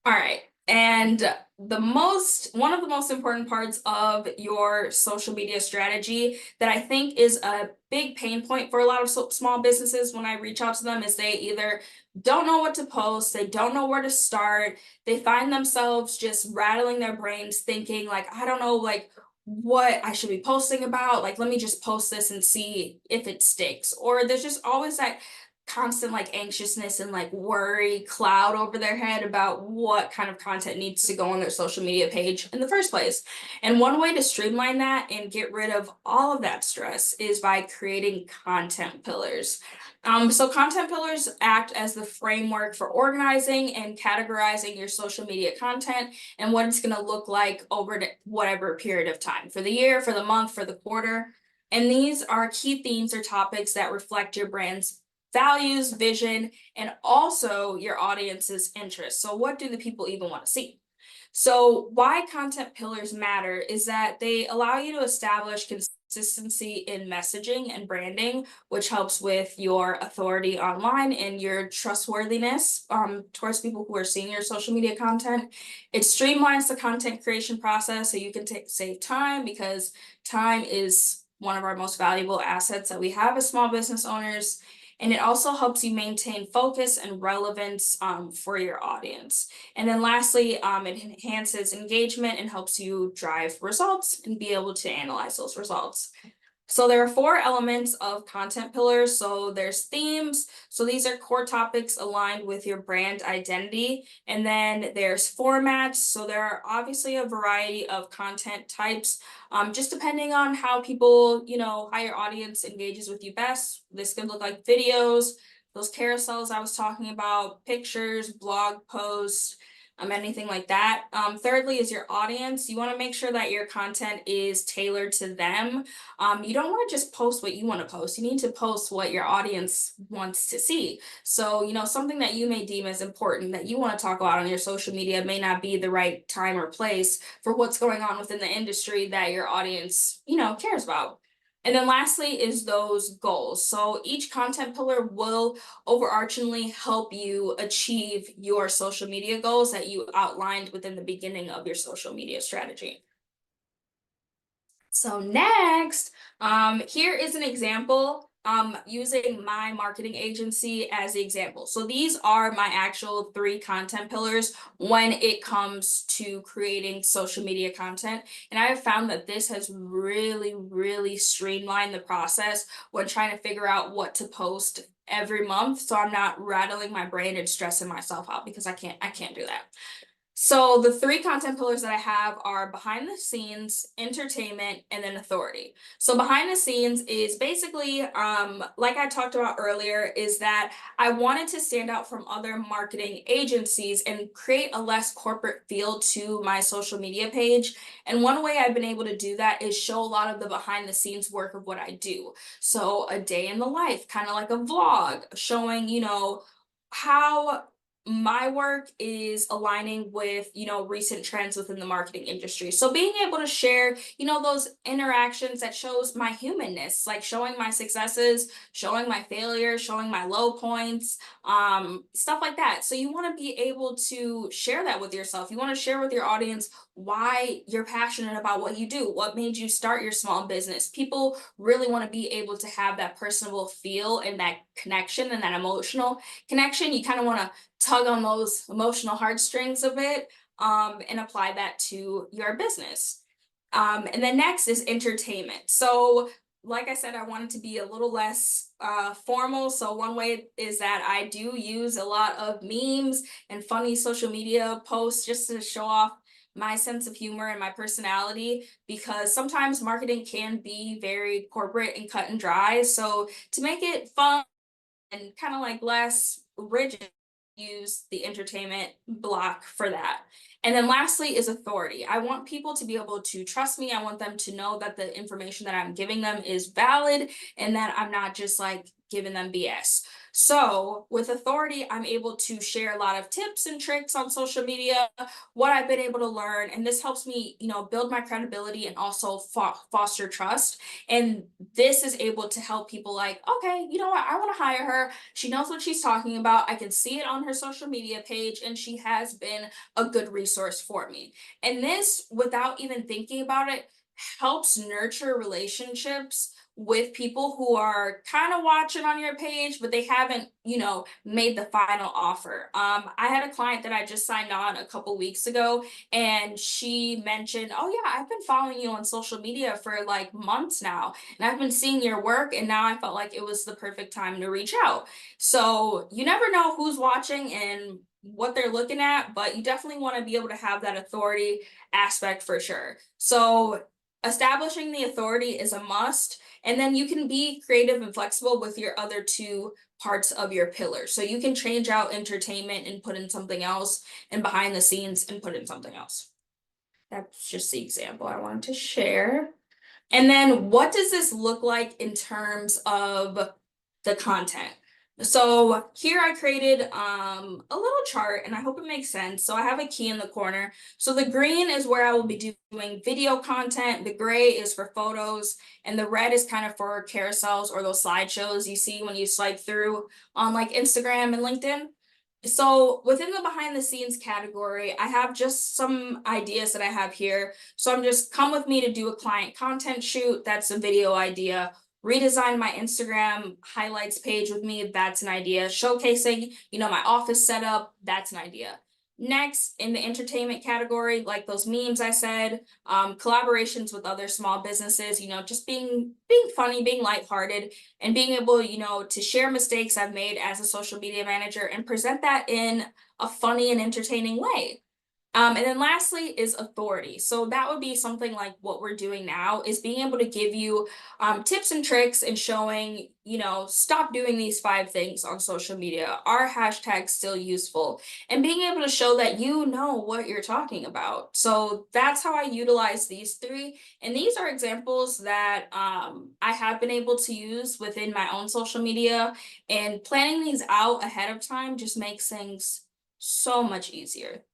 All right. And one of the most important parts of your social media strategy that I think is a big pain point for a lot of small businesses when I reach out to them is they either don't know what to post, they don't know where to start, they find themselves just rattling their brains thinking like, I don't know, like what I should be posting about. Like, let me just post this and see if it sticks. Or there's just always that constant like anxiousness and like worry cloud over their head about what kind of content needs to go on their social media page in the first place. And one way to streamline that and get rid of all of that stress is by creating content pillars. So content pillars act as the framework for organizing and categorizing your social media content and what it's going to look like over whatever period of time, for the year, for the month, for the quarter. And these are key themes or topics that reflect your brand's values, vision, and also your audience's interests. So, what do the people even want to see? So, why content pillars matter is that they allow you to establish consistency in messaging and branding, which helps with your authority online and your trustworthiness towards people who are seeing your social media content. It streamlines the content creation process so you can save time because time is one of our most valuable assets that we have as small business owners. And it also helps you maintain focus and relevance for your audience. And then lastly, it enhances engagement and helps you drive results and be able to analyze those results. So there are four elements of content pillars. So there's themes. So these are core topics aligned with your brand identity. And then there's formats. So there are obviously a variety of content types, just depending on how people, how your audience engages with you best. This could look like videos, those carousels I was talking about, pictures, blog posts, anything like that. Thirdly is your audience. You want to make sure that your content is tailored to them. You don't want to just post what you want to post. You need to post what your audience wants to see. So, something that you may deem as important that you want to talk about on your social media may not be the right time or place for what's going on within the industry that your audience, cares about. And then lastly is those goals. So each content pillar will overarchingly help you achieve your social media goals that you outlined within the beginning of your social media strategy. So next, here is an example using my marketing agency as the example. So these are my actual three content pillars when it comes to creating social media content. And I have found that this has really, really streamlined the process when trying to figure out what to post every month. So I'm not rattling my brain and stressing myself out because I can't do that. So the three content pillars that I have are behind the scenes, entertainment, and then authority. So behind the scenes is basically, like I talked about earlier, is that I wanted to stand out from other marketing agencies and create a less corporate feel to my social media page. And one way I've been able to do that is show a lot of the behind the scenes work of what I do. So a day in the life, kind of like a vlog, showing, how my work is aligning with recent trends within the marketing industry. So being able to share those interactions that shows my humanness, like showing my successes, showing my failures, showing my low points, stuff like that. So you want to be able to share that with yourself. You want to share with your audience why you're passionate about what you do, what made you start your small business. People really want to be able to have that personable feel and that connection and that emotional connection. You kind of want to tug on those emotional heartstrings a bit and apply that to your business. And then next is entertainment. So, like I said, I wanted to be a little less formal. So, one way is that I do use a lot of memes and funny social media posts just to show off my sense of humor and my personality because sometimes marketing can be very corporate and cut and dry. So, to make it fun and kind of like less rigid, use the entertainment block for that. And then lastly is authority. I want people to be able to trust me. I want them to know that the information that I'm giving them is valid and that I'm not just like giving them BS. So with authority, I'm able to share a lot of tips and tricks on social media, what I've been able to learn, and this helps me, build my credibility and also foster trust. And this is able to help people like, okay, you know what? I want to hire her. She knows what she's talking about. I can see it on her social media page, and she has been a good resource for me. And this, without even thinking about it, helps nurture relationships with people who are kind of watching on your page, but they haven't, made the final offer. I had a client that I just signed on a couple weeks ago, and she mentioned, "Oh yeah, I've been following you on social media for like months now, and I've been seeing your work, and now I felt like it was the perfect time to reach out." So you never know who's watching and what they're looking at, but you definitely want to be able to have that authority aspect for sure. So establishing the authority is a must, and then you can be creative and flexible with your other two parts of your pillars. So you can change out entertainment and put in something else, and behind the scenes and put in something else. That's just the example I wanted to share. And then what does this look like in terms of the content? So here I created a little chart, and I hope it makes sense. So I have a key in the corner. So the green is where I will be doing video content, the gray is for photos, and the red is kind of for carousels or those slideshows you see when you slide through on like Instagram and LinkedIn. So within the behind the scenes category, I have just some ideas that I have here. So I'm just come with me to do a client content shoot. That's a video idea. Redesign my Instagram highlights page with me. That's an idea. Showcasing, my office setup. That's an idea. Next, in the entertainment category, like those memes I said, collaborations with other small businesses, just being funny, being lighthearted, and being able, to share mistakes I've made as a social media manager and present that in a funny and entertaining way. And then lastly is authority. So that would be something like what we're doing now is being able to give you tips and tricks and showing, stop doing these 5 things on social media. Are hashtags still useful? And being able to show that you know what you're talking about. So that's how I utilize these 3. And these are examples that I have been able to use within my own social media. And planning these out ahead of time just makes things so much easier.